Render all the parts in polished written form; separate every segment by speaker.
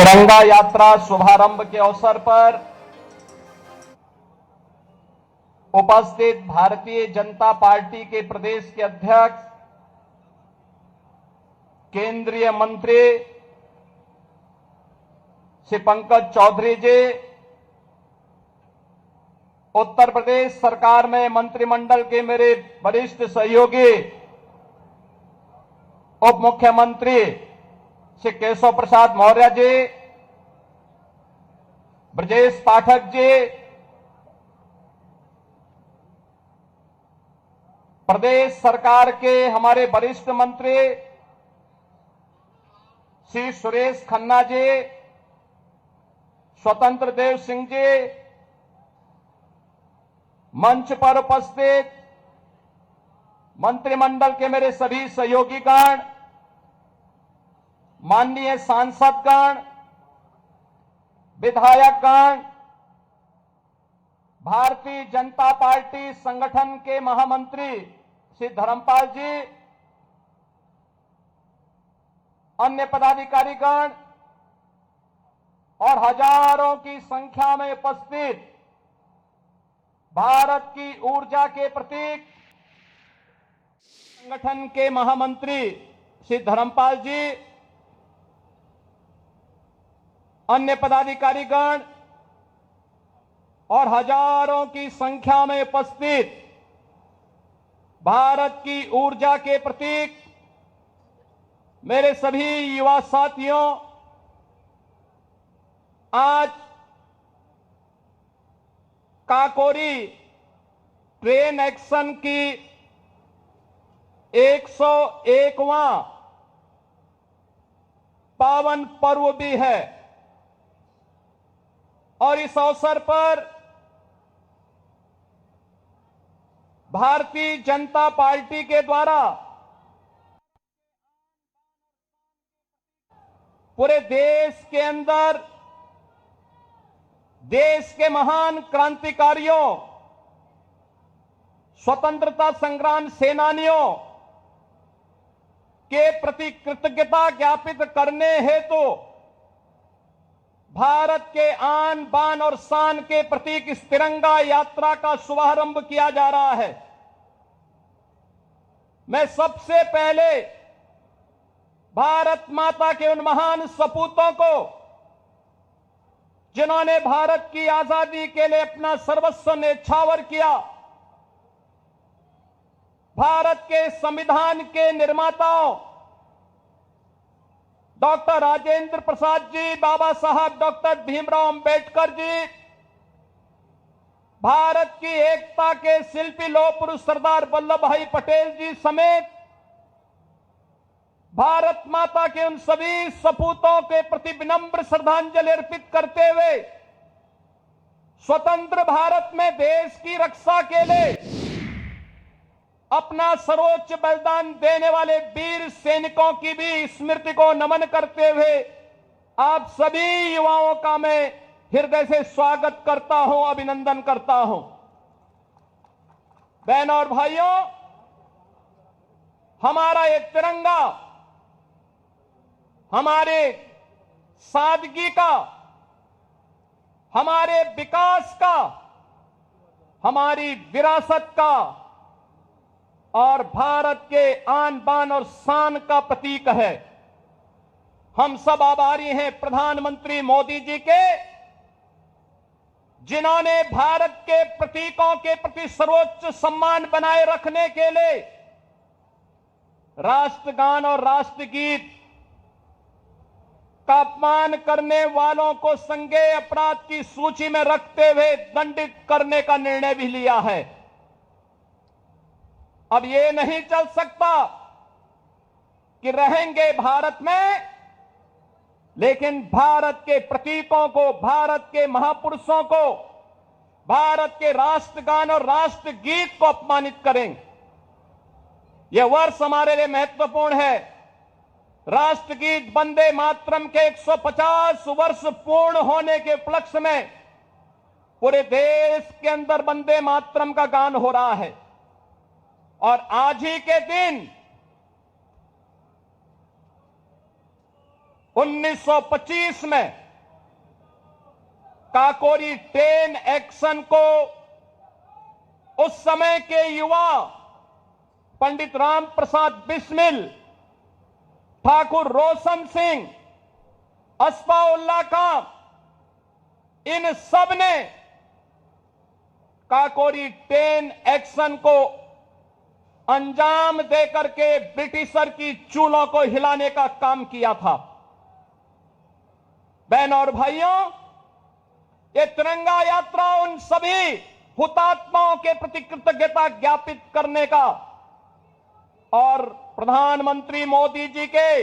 Speaker 1: तिरंगा यात्रा शुभारंभ के अवसर पर उपस्थित भारतीय जनता पार्टी के प्रदेश के अध्यक्ष, केंद्रीय मंत्री श्री पंकज चौधरी जी, उत्तर प्रदेश सरकार में मंत्रिमंडल के मेरे वरिष्ठ सहयोगी उप मुख्यमंत्री श्री केशव प्रसाद मौर्य जी, ब्रजेश पाठक जी, प्रदेश सरकार के हमारे वरिष्ठ मंत्री श्री सुरेश खन्ना जी, स्वतंत्र देव सिंह जी, मंच पर उपस्थित मंत्रिमंडल के मेरे सभी सहयोगीगण, माननीय सांसदगण, विधायकगण, भारतीय जनता पार्टी संगठन के महामंत्री श्री धर्मपाल जी, अन्य पदाधिकारीगण और हजारों की संख्या में उपस्थित भारत की ऊर्जा के प्रतीक संगठन के महामंत्री श्री धर्मपाल जी, अन्य पदाधिकारीगण और हजारों की संख्या में उपस्थित भारत की ऊर्जा के प्रतीक मेरे सभी युवा साथियों, आज काकोरी ट्रेन एक्शन की 101वां पावन पर्व भी है और इस अवसर पर भारतीय जनता पार्टी के द्वारा पूरे देश के अंदर देश के महान क्रांतिकारियों, स्वतंत्रता संग्राम सेनानियों के प्रति कृतज्ञता ज्ञापित करने हेतु भारत के आन बान और शान के प्रतीक इस तिरंगा यात्रा का शुभारंभ किया जा रहा है। मैं सबसे पहले भारत माता के उन महान सपूतों को, जिन्होंने भारत की आजादी के लिए अपना सर्वस्व न्यौछावर किया, भारत के संविधान के निर्माताओं डॉक्टर राजेंद्र प्रसाद जी, बाबा साहब डॉक्टर भीमराव अंबेडकर जी, भारत की एकता के शिल्पी लौह पुरुष सरदार वल्लभ भाई पटेल जी समेत भारत माता के उन सभी सपूतों के प्रति विनम्र श्रद्धांजलि अर्पित करते हुए स्वतंत्र भारत में देश की रक्षा के लिए अपना सर्वोच्च बलिदान देने वाले वीर सैनिकों की भी स्मृति को नमन करते हुए आप सभी युवाओं का मैं हृदय से स्वागत करता हूं, अभिनंदन करता हूं। बहनों और भाइयों, हमारा ये तिरंगा हमारे सादगी का, हमारे विकास का, हमारी विरासत का और भारत के आन बान और शान का प्रतीक है। हम सब आभारी हैं प्रधानमंत्री मोदी जी के, जिन्होंने भारत के प्रतीकों के प्रति सर्वोच्च सम्मान बनाए रखने के लिए राष्ट्रगान और राष्ट्रगीत का अपमान करने वालों को संज्ञेय अपराध की सूची में रखते हुए दंडित करने का निर्णय भी लिया है। अब ये नहीं चल सकता कि रहेंगे भारत में, लेकिन भारत के प्रतीकों को, भारत के महापुरुषों को, भारत के राष्ट्रगान और राष्ट्रगीत को अपमानित करेंगे। यह वर्ष हमारे लिए महत्वपूर्ण है। राष्ट्रगीत वंदे मातरम के 150 वर्ष पूर्ण होने के उपलक्ष्य में पूरे देश के अंदर वंदे मातरम का गान हो रहा है और आज ही के दिन 1925 में काकोरी 10 एक्शन को उस समय के युवा पंडित राम प्रसाद बिस्मिल, ठाकुर रोशन सिंह, अस्फाउल्लाह खां, इन सब ने काकोरी 10 एक्शन को अंजाम देकर के ब्रिटिशर की चूलों को हिलाने का काम किया था। बहनों और भाइयों, ये तिरंगा यात्रा उन सभी हुतात्माओं के प्रति कृतज्ञता ज्ञापित करने का और प्रधानमंत्री मोदी जी के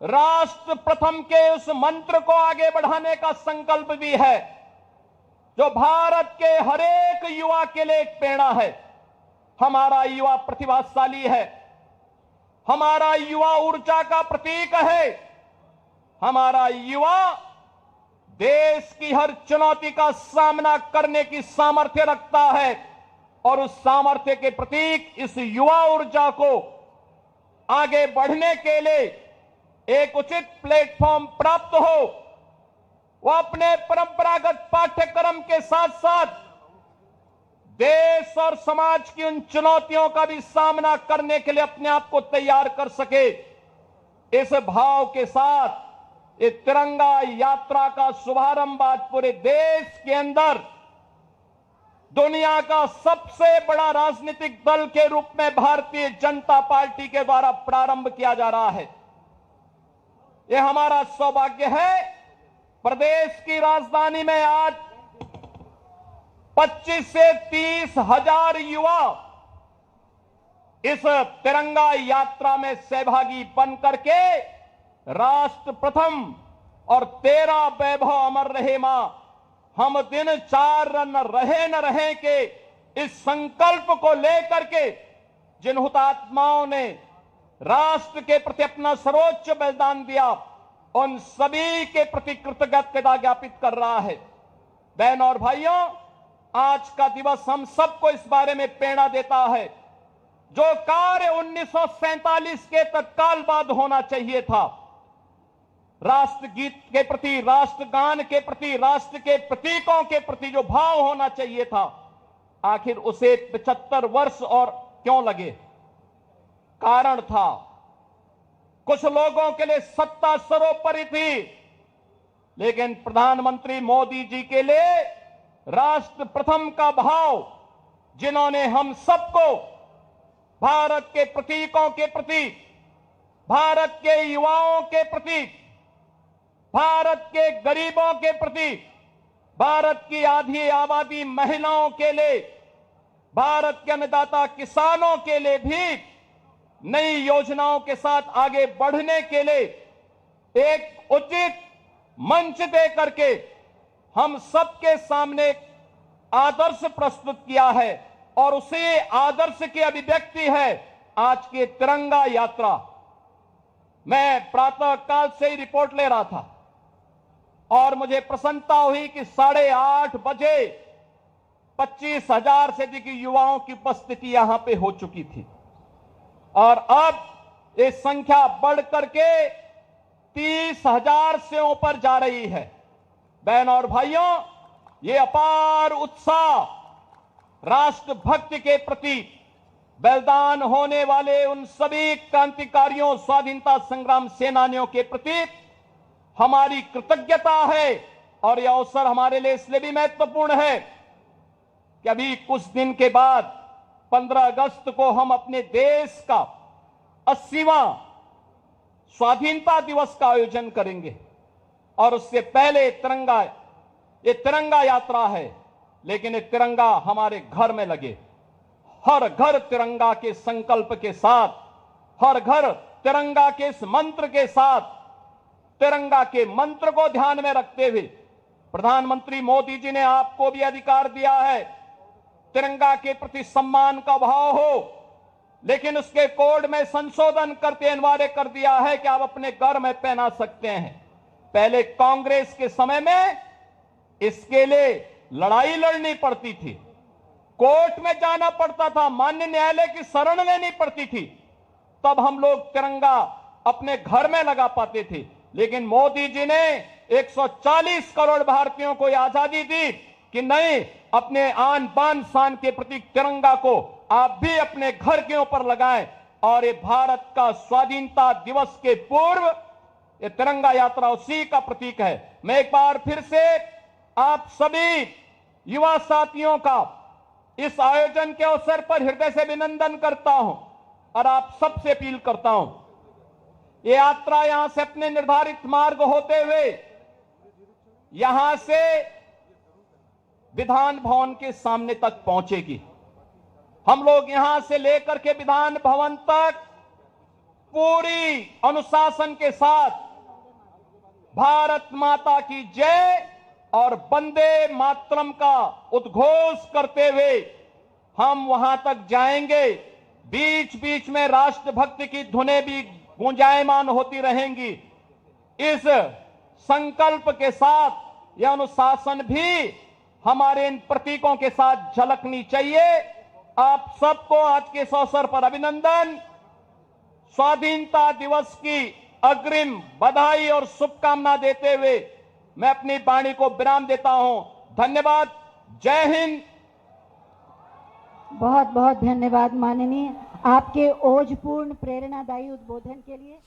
Speaker 1: राष्ट्र प्रथम के उस मंत्र को आगे बढ़ाने का संकल्प भी है, जो भारत के हर एक युवा के लिए एक प्रेरणा है। हमारा युवा प्रतिभाशाली है, हमारा युवा ऊर्जा का प्रतीक है, हमारा युवा देश की हर चुनौती का सामना करने की सामर्थ्य रखता है और उस सामर्थ्य के प्रतीक इस युवा ऊर्जा को आगे बढ़ने के लिए एक उचित प्लेटफॉर्म प्राप्त हो, वो अपने परंपरागत पाठ्यक्रम के साथ साथ देश और समाज की उन चुनौतियों का भी सामना करने के लिए अपने आप को तैयार कर सके। इस भाव के साथ ये तिरंगा यात्रा का शुभारंभ आज पूरे देश के अंदर दुनिया का सबसे बड़ा राजनीतिक दल के रूप में भारतीय जनता पार्टी के द्वारा प्रारंभ किया जा रहा है। यह हमारा सौभाग्य है, प्रदेश की राजधानी में आज 25 से 30 हजार युवा इस तिरंगा यात्रा में सहभागी बन करके राष्ट्र प्रथम और तेरा वैभव अमर रहे मां, हम दिन 4 न रहे के इस संकल्प को लेकर के जिन हुतात्माओं ने राष्ट्र के प्रति अपना सर्वोच्च बलिदान दिया, उन सभी के प्रति कृतज्ञता ज्ञापित कर रहा है। बहनों और भाइयों, आज का दिवस हम सबको इस बारे में प्रेरणा देता है, जो कार्य 1947 के तत्काल बाद होना चाहिए था, राष्ट्रगीत के प्रति, राष्ट्रगान के प्रति, राष्ट्र के प्रतीकों के प्रति जो भाव होना चाहिए था, आखिर उसे 75 वर्ष और क्यों लगे? कारण था, कुछ लोगों के लिए सत्ता सर्वोपरि थी, लेकिन प्रधानमंत्री मोदी जी के लिए राष्ट्र प्रथम का भाव, जिन्होंने हम सबको भारत के प्रतीकों के प्रति, भारत के युवाओं के प्रति, भारत के गरीबों के प्रति, भारत की आधी आबादी महिलाओं के लिए, भारत के अन्नदाता किसानों के लिए भी नई योजनाओं के साथ आगे बढ़ने के लिए एक उचित मंच दे करके हम सबके सामने आदर्श प्रस्तुत किया है और उसी आदर्श की अभिव्यक्ति है आज की तिरंगा यात्रा। मैं प्रातः काल से ही रिपोर्ट ले रहा था और मुझे प्रसन्नता हुई कि 8:30 बजे 25,000 से अधिक युवाओं की उपस्थिति यहां पे हो चुकी थी और अब ये संख्या बढ़ करके 30,000 से ऊपर जा रही है। बहनों और भाइयों, ये अपार उत्साह राष्ट्रभक्ति के प्रति बलिदान होने वाले उन सभी क्रांतिकारियों, स्वाधीनता संग्राम सेनानियों के प्रति हमारी कृतज्ञता है और यह अवसर हमारे लिए इसलिए भी महत्वपूर्ण है कि अभी कुछ दिन के बाद 15 अगस्त को हम अपने देश का 80वां स्वाधीनता दिवस का आयोजन करेंगे और उससे पहले ये तिरंगा यात्रा है, लेकिन ये तिरंगा हमारे घर में लगे, हर घर तिरंगा के संकल्प के साथ, हर घर तिरंगा के इस मंत्र के साथ, तिरंगा के मंत्र को ध्यान में रखते हुए प्रधानमंत्री मोदी जी ने आपको भी अधिकार दिया है, तिरंगा के प्रति सम्मान का भाव हो, लेकिन उसके कोड में संशोधन करते अनिवार्य कर दिया है कि आप अपने घर में पहना सकते हैं। पहले कांग्रेस के समय में इसके लिए लड़ाई लड़नी पड़ती थी, कोर्ट में जाना पड़ता था, माननीय न्यायालय की शरण लेनी पड़ती थी, तब हम लोग तिरंगा अपने घर में लगा पाते थे, लेकिन मोदी जी ने 140 करोड़ भारतीयों को यह आजादी दी कि नहीं, अपने आन बान शान के प्रतीक तिरंगा को आप भी अपने घर के ऊपर लगाएं। और ये भारत का स्वाधीनता दिवस के पूर्व ये तिरंगा यात्रा उसी का प्रतीक है। मैं एक बार फिर से आप सभी युवा साथियों का इस आयोजन के अवसर पर हृदय से अभिनंदन करता हूं और आप सबसे अपील करता हूं, ये यात्रा यहां से अपने निर्धारित मार्ग होते हुए यहां से विधान भवन के सामने तक पहुंचेगी। हम लोग यहां से लेकर के विधान भवन तक पूरी अनुशासन के साथ भारत माता की जय और वंदे मातरम का उद्घोष करते हुए हम वहां तक जाएंगे। बीच बीच में राष्ट्रभक्ति की धुनें भी गूंजायमान होती रहेंगी। इस संकल्प के साथ यह अनुशासन भी हमारे इन प्रतीकों के साथ झलकनी चाहिए। आप सबको आज के इस अवसर पर अभिनंदन, स्वाधीनता दिवस की अग्रिम बधाई और शुभकामना देते हुए मैं अपनी वाणी को विराम देता हूं। धन्यवाद। जय हिंद।
Speaker 2: बहुत बहुत धन्यवाद माननीय, आपके ओजपूर्ण प्रेरणादायी उद्बोधन के लिए।